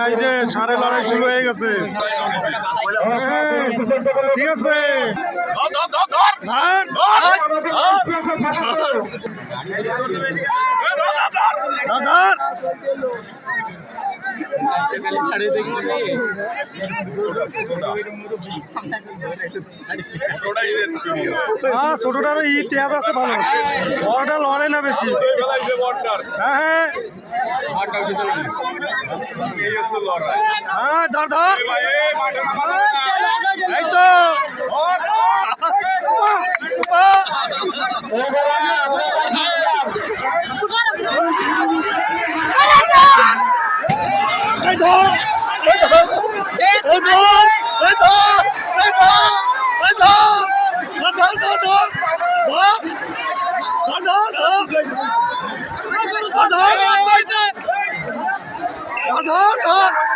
এই যে সাড়ে লড়াই শুরু হয়ে গেছে। ঠিক আছে, ছোটটার ইতিহাস আছে ভালো, বড়টা লড়ে না বেশি। হ্যাঁ হ্যাঁ ধর ধর, এই তো ধর